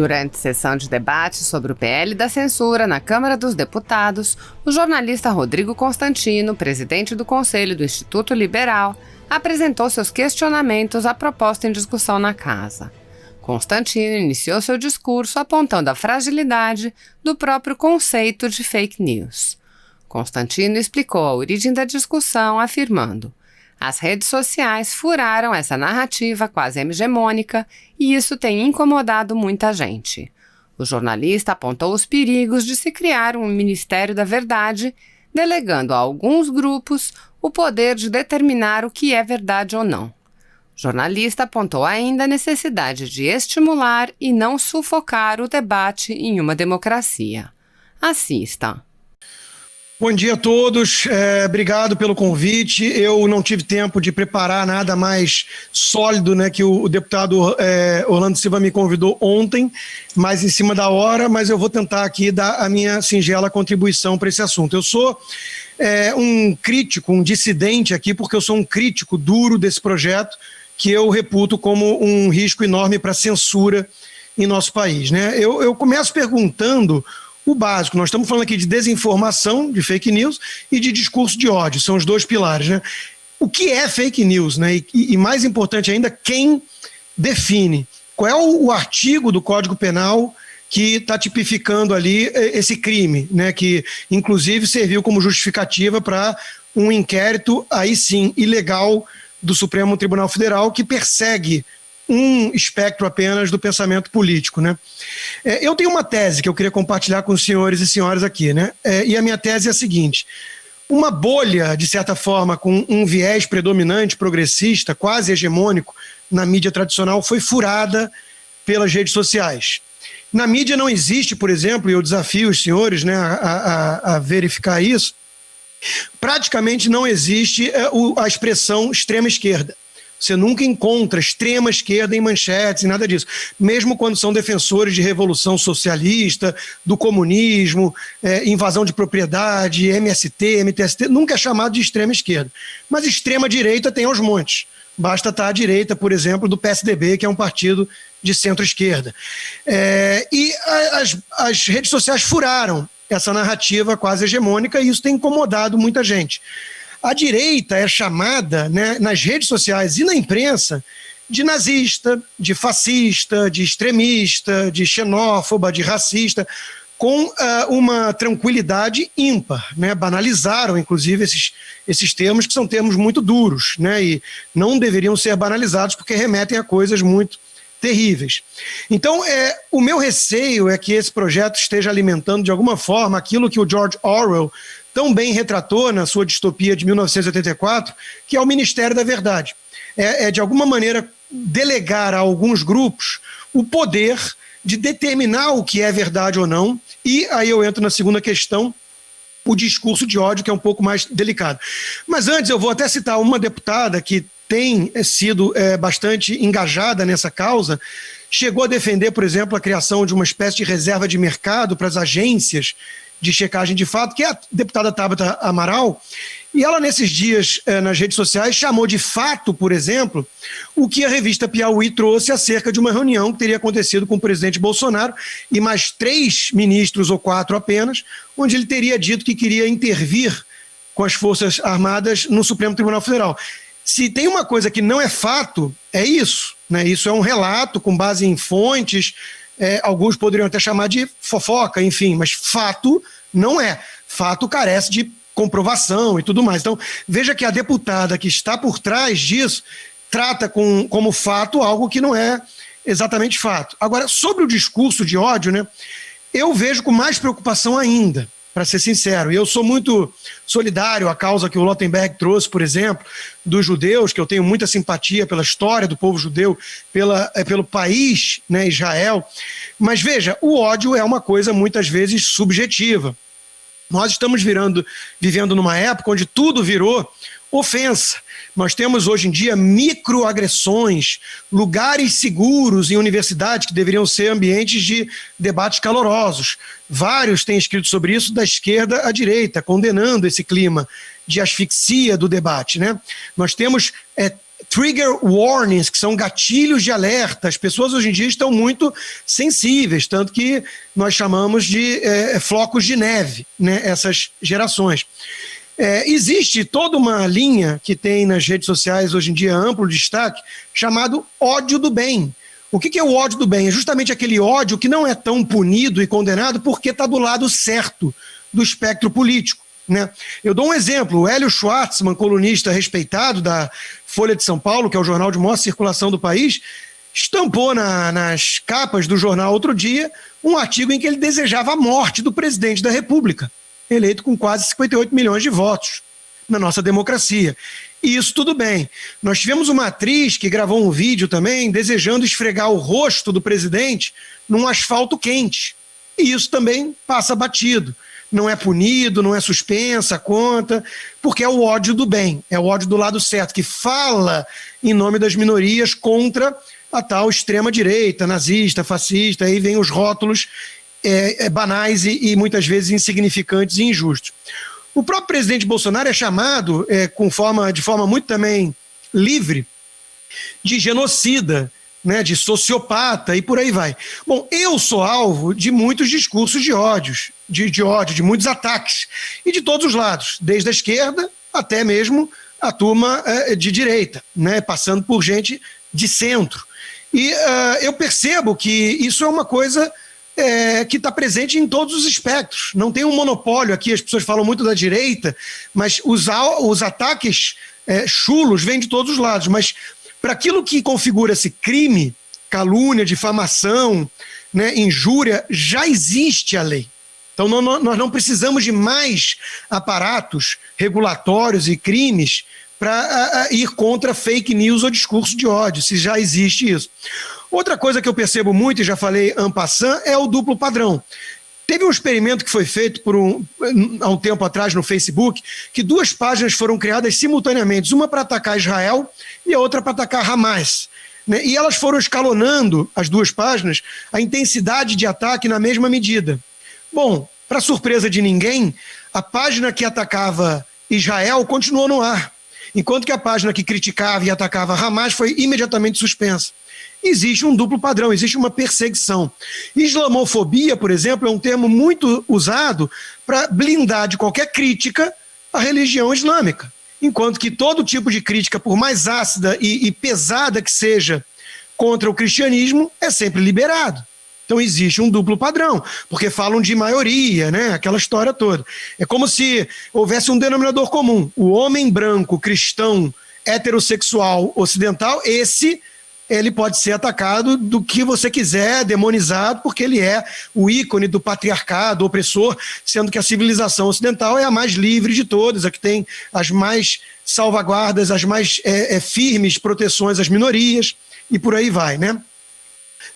Durante sessão de debate sobre o PL da censura na Câmara dos Deputados, o jornalista Rodrigo Constantino, presidente do Conselho do Instituto Liberal, apresentou seus questionamentos à proposta em discussão na Casa. Constantino iniciou seu discurso apontando a fragilidade do próprio conceito de fake news. Constantino explicou a origem da discussão, afirmando: as redes sociais furaram essa narrativa quase hegemônica e isso tem incomodado muita gente. O jornalista apontou os perigos de se criar um Ministério da Verdade, delegando a alguns grupos o poder de determinar o que é verdade ou não. O jornalista apontou ainda a necessidade de estimular e não sufocar o debate em uma democracia. Assista. Bom dia a todos, obrigado pelo convite. Eu não tive tempo de preparar nada mais sólido, né, que o deputado Orlando Silva me convidou ontem, mais em cima da hora, mas eu vou tentar aqui dar a minha singela contribuição para esse assunto. Eu sou um crítico, um dissidente aqui, porque eu sou um crítico duro desse projeto, que eu reputo como um risco enorme para a censura em nosso país, né? Eu começo perguntando o básico. Nós estamos falando aqui de desinformação, de fake news, e de discurso de ódio, são os dois pilares, né? O que é fake news, né? E mais importante ainda, quem define? Qual é o artigo do Código Penal que está tipificando ali esse crime, né? Que inclusive serviu como justificativa para um inquérito, aí sim, ilegal, do Supremo Tribunal Federal, que persegue um espectro apenas do pensamento político, né? Eu tenho uma tese que eu queria compartilhar com os senhores e senhoras aqui, né? E a minha tese é a seguinte: uma bolha, de certa forma, com um viés predominante, progressista, quase hegemônico na mídia tradicional, foi furada pelas redes sociais. Na mídia não existe, por exemplo, e eu desafio os senhores, né, a verificar isso, praticamente não existe a expressão extrema esquerda. Você nunca encontra extrema esquerda em manchetes e nada disso. Mesmo quando são defensores de revolução socialista, do comunismo, invasão de propriedade, MST, MTST, nunca é chamado de extrema esquerda. Mas extrema direita tem aos montes. Basta estar à direita, por exemplo, do PSDB, que é um partido de centro-esquerda. E as redes sociais furaram essa narrativa quase hegemônica e isso tem incomodado muita gente. A direita é chamada, né, nas redes sociais e na imprensa de nazista, de fascista, de extremista, de xenófoba, de racista, com uma tranquilidade ímpar, né? Banalizaram, inclusive, esses termos, que são termos muito duros, né? E não deveriam ser banalizados porque remetem a coisas muito terríveis. Então, o meu receio é que esse projeto esteja alimentando, de alguma forma, aquilo que o George Orwell tão bem retratou na sua distopia de 1984, que é o Ministério da Verdade. De alguma maneira, delegar a alguns grupos o poder de determinar o que é verdade ou não, e aí eu entro na segunda questão, o discurso de ódio, que é um pouco mais delicado. Mas antes eu vou até citar uma deputada que tem sido bastante engajada nessa causa, chegou a defender, por exemplo, a criação de uma espécie de reserva de mercado para as agências de checagem de fato, que é a deputada Tabata Amaral, e ela nesses dias nas redes sociais chamou de fato, por exemplo, o que a revista Piauí trouxe acerca de uma reunião que teria acontecido com o presidente Bolsonaro e mais 3 ministros ou 4 apenas, onde ele teria dito que queria intervir com as Forças Armadas no Supremo Tribunal Federal. Se tem uma coisa que não é fato, é isso, né? Isso é um relato com base em fontes, alguns poderiam até chamar de fofoca, enfim, mas fato não é. Fato carece de comprovação e tudo mais. Então, veja que a deputada que está por trás disso trata como fato algo que não é exatamente fato. Agora, sobre o discurso de ódio, né, eu vejo com mais preocupação ainda, para ser sincero. E eu sou muito solidário à causa que o Lautenberg trouxe, por exemplo, dos judeus, que eu tenho muita simpatia pela história do povo judeu, pelo país, né, Israel. Mas veja, o ódio é uma coisa muitas vezes subjetiva. Nós estamos vivendo numa época onde tudo virou ofensa. Nós temos hoje em dia microagressões, lugares seguros em universidades que deveriam ser ambientes de debates calorosos. Vários têm escrito sobre isso, da esquerda à direita, condenando esse clima de asfixia do debate, né? Nós temos trigger warnings, que são gatilhos de alerta. As pessoas hoje em dia estão muito sensíveis, tanto que nós chamamos de flocos de neve, né, essas gerações. Existe toda uma linha que tem nas redes sociais hoje em dia amplo destaque, chamado ódio do bem. O que é o ódio do bem? É justamente aquele ódio que não é tão punido e condenado porque está do lado certo do espectro político, né? Eu dou um exemplo. O Hélio Schwartzman, colunista respeitado da Folha de São Paulo, que é o jornal de maior circulação do país, estampou nas capas do jornal outro dia um artigo em que ele desejava a morte do presidente da República, eleito com quase 58 milhões de votos na nossa democracia. E isso tudo bem. Nós tivemos uma atriz que gravou um vídeo também desejando esfregar o rosto do presidente num asfalto quente. E isso também passa batido. Não é punido, não é suspensa a conta, porque é o ódio do bem, é o ódio do lado certo, que fala em nome das minorias contra a tal extrema-direita, nazista, fascista, aí vem os rótulos banais e muitas vezes insignificantes e injustos. O próprio presidente Bolsonaro é chamado, de forma muito também livre, de genocida, né, de sociopata e por aí vai. Bom, eu sou alvo de muitos discursos de ódio, de muitos ataques, e de todos os lados, desde a esquerda até mesmo a turma de direita, né, passando por gente de centro. E eu percebo que isso é uma coisa que está presente em todos os espectros. Não tem um monopólio aqui, as pessoas falam muito da direita, mas os ataques chulos vêm de todos os lados. Mas para aquilo que configura-se crime, calúnia, difamação, né, injúria, já existe a lei. Então nós não precisamos de mais aparatos regulatórios e crimes para ir contra fake news ou discurso de ódio, se já existe isso. Outra coisa que eu percebo muito, e já falei en passant, é o duplo padrão. Teve um experimento que foi feito há um tempo atrás no Facebook, que 2 páginas foram criadas simultaneamente, uma para atacar Israel e a outra para atacar Hamas, né? E elas foram escalonando, as 2 páginas, a intensidade de ataque na mesma medida. Bom, para surpresa de ninguém, a página que atacava Israel continuou no ar, enquanto que a página que criticava e atacava Hamas foi imediatamente suspensa. Existe um duplo padrão, existe uma perseguição. Islamofobia, por exemplo, é um termo muito usado para blindar de qualquer crítica a religião islâmica, enquanto que todo tipo de crítica, por mais ácida e pesada que seja contra o cristianismo, é sempre liberado. Então existe um duplo padrão, porque falam de maioria, né? Aquela história toda. É como se houvesse um denominador comum. O homem branco, cristão, heterossexual, ocidental, ele pode ser atacado do que você quiser, demonizado, porque ele é o ícone do patriarcado opressor, sendo que a civilização ocidental é a mais livre de todas, a que tem as mais salvaguardas, as mais firmes proteções às minorias, e por aí vai, né?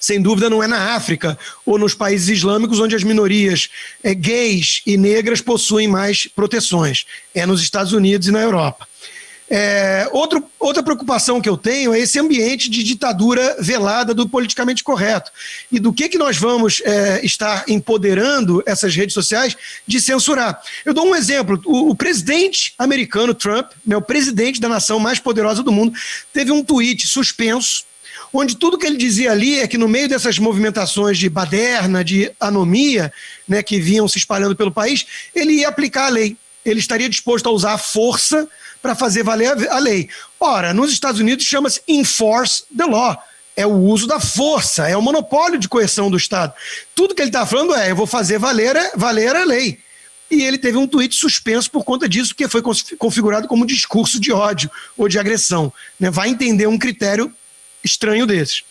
Sem dúvida não é na África ou nos países islâmicos onde as minorias gays e negras possuem mais proteções. É nos Estados Unidos e na Europa. Outra preocupação que eu tenho é esse ambiente de ditadura velada do politicamente correto. E do que nós vamos estar empoderando essas redes sociais de censurar. Eu dou um exemplo. O presidente americano, Trump, né, o presidente da nação mais poderosa do mundo, teve um tweet suspenso, onde tudo que ele dizia ali é que no meio dessas movimentações de baderna, de anomia, né, que vinham se espalhando pelo país, ele ia aplicar a lei. Ele estaria disposto a usar a força para fazer valer a lei. Ora, nos Estados Unidos chama-se enforce the law. É o uso da força, é o monopólio de coerção do Estado. Tudo que ele está falando eu vou fazer valer a lei. E ele teve um tweet suspenso por conta disso, porque foi configurado como discurso de ódio ou de agressão, né? Vai entender um critério estranho desses.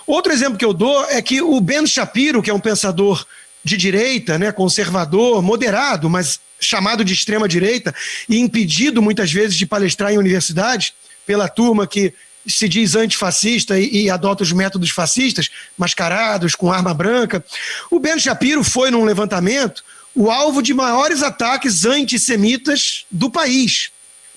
Outro exemplo que eu dou é que o Ben Shapiro, que é um pensador de direita, né, conservador, moderado, mas chamado de extrema-direita e impedido muitas vezes de palestrar em universidades pela turma que se diz antifascista e adota os métodos fascistas, mascarados, com arma branca. O Ben Shapiro foi, num levantamento, o alvo de maiores ataques antissemitas do país.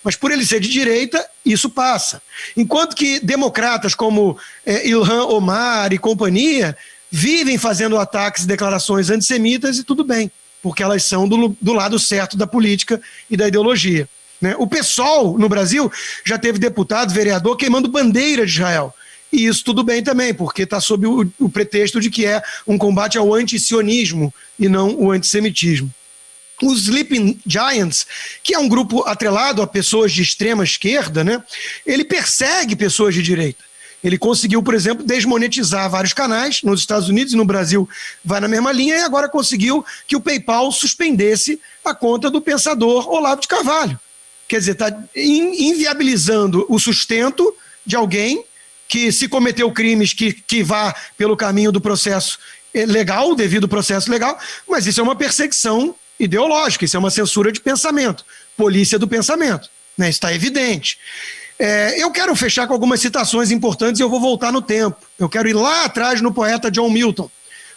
Mas por ele ser de direita, isso passa. Enquanto que democratas como Ilhan Omar e companhia vivem fazendo ataques e declarações antissemitas e tudo bem, porque elas são do lado certo da política e da ideologia. né? O PSOL, no Brasil, já teve deputado, vereador, queimando bandeira de Israel. E isso tudo bem também, porque está sob o pretexto de que é um combate ao antisionismo e não o antissemitismo. Os Sleeping Giants, que é um grupo atrelado a pessoas de extrema esquerda, né? Ele persegue pessoas de direita. Ele conseguiu, por exemplo, desmonetizar vários canais nos Estados Unidos e no Brasil vai na mesma linha, e agora conseguiu que o PayPal suspendesse a conta do pensador Olavo de Carvalho. Quer dizer, está inviabilizando o sustento de alguém que, se cometeu crimes, que vá pelo caminho do processo legal, devido processo legal, mas isso é uma perseguição ideológica, isso é uma censura de pensamento, polícia do pensamento, né? Está evidente. Eu quero fechar com algumas citações importantes e eu vou voltar no tempo. Eu quero ir lá atrás no poeta John Milton,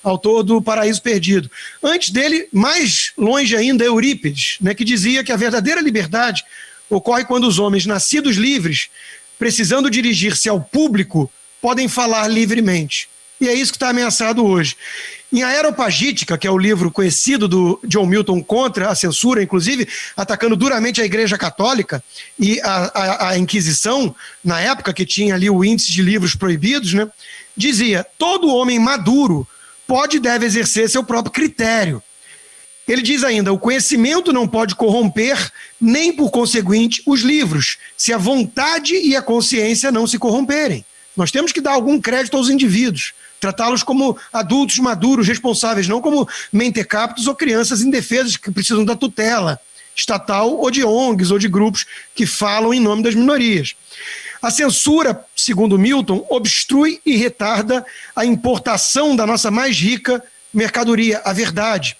autor do Paraíso Perdido. Antes dele, mais longe ainda, Eurípides, né, que dizia que a verdadeira liberdade ocorre quando os homens nascidos livres, precisando dirigir-se ao público, podem falar livremente. E é isso que está ameaçado hoje. Em Areopagítica, que é o livro conhecido do John Milton contra a censura, inclusive atacando duramente a Igreja Católica e a Inquisição, na época que tinha ali o índice de livros proibidos, né, dizia: todo homem maduro pode e deve exercer seu próprio critério. Ele diz ainda: o conhecimento não pode corromper, nem por conseguinte os livros, se a vontade e a consciência não se corromperem. Nós temos que dar algum crédito aos indivíduos, tratá-los como adultos maduros, responsáveis, não como mentecaptos ou crianças indefesas que precisam da tutela estatal ou de ONGs ou de grupos que falam em nome das minorias. A censura, segundo Milton, obstrui e retarda a importação da nossa mais rica mercadoria, a verdade.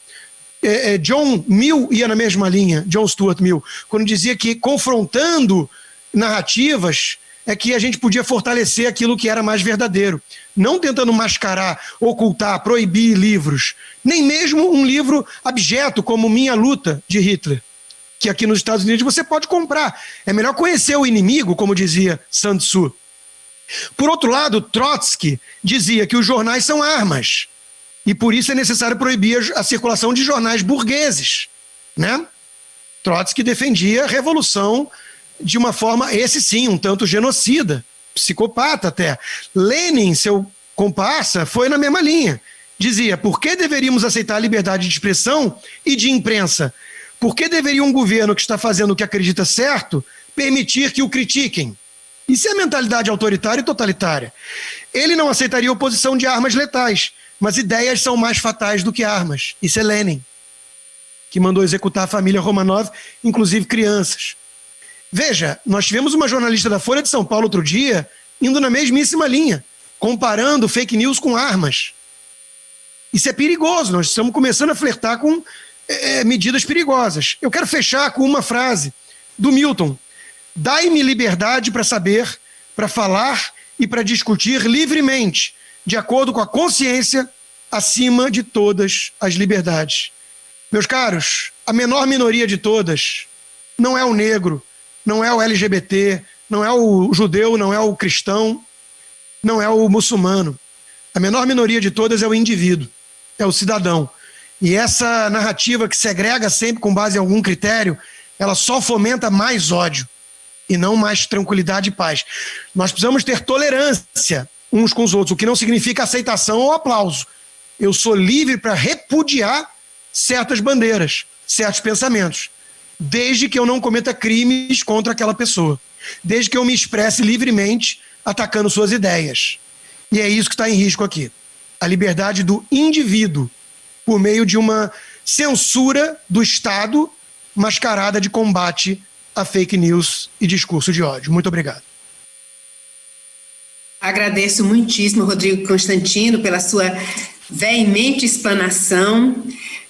John Mill ia na mesma linha, John Stuart Mill, quando dizia que confrontando narrativas é que a gente podia fortalecer aquilo que era mais verdadeiro, não tentando mascarar, ocultar, proibir livros, nem mesmo um livro abjeto como Minha Luta, de Hitler, que aqui nos Estados Unidos você pode comprar. É melhor conhecer o inimigo, como dizia Sun Tzu. Por outro lado, Trotsky dizia que os jornais são armas, e por isso é necessário proibir a circulação de jornais burgueses, né? Trotsky defendia a revolução de uma forma, esse sim, um tanto genocida, psicopata até. Lenin, seu comparsa, foi na mesma linha. Dizia: por que deveríamos aceitar a liberdade de expressão e de imprensa? Por que deveria um governo que está fazendo o que acredita certo permitir que o critiquem? Isso é mentalidade autoritária e totalitária. Ele não aceitaria a oposição de armas letais, mas ideias são mais fatais do que armas. Isso é Lenin, que mandou executar a família Romanov, inclusive crianças. Veja, nós tivemos uma jornalista da Folha de São Paulo outro dia indo na mesmíssima linha, comparando fake news com armas. Isso é perigoso, nós estamos começando a flertar com medidas perigosas. Eu quero fechar com uma frase do Milton: dai-me liberdade para saber, para falar e para discutir livremente, de acordo com a consciência, acima de todas as liberdades. Meus caros, a menor minoria de todas não é o negro, não é o LGBT, não é o judeu, não é o cristão, não é o muçulmano. A menor minoria de todas é o indivíduo, é o cidadão. E essa narrativa que segrega sempre com base em algum critério, ela só fomenta mais ódio e não mais tranquilidade e paz. Nós precisamos ter tolerância uns com os outros, o que não significa aceitação ou aplauso. Eu sou livre para repudiar certas bandeiras, certos pensamentos, desde que eu não cometa crimes contra aquela pessoa, desde que eu me expresse livremente atacando suas ideias. E é isso que está em risco aqui. A liberdade do indivíduo por meio de uma censura do Estado mascarada de combate a fake news e discurso de ódio. Muito obrigado. Agradeço muitíssimo, Rodrigo Constantino, pela sua veemente explanação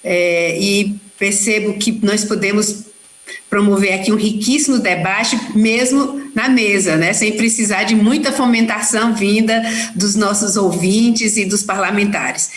e percebo que nós podemos promover aqui um riquíssimo debate, mesmo na mesa, né? Sem precisar de muita fomentação vinda dos nossos ouvintes e dos parlamentares.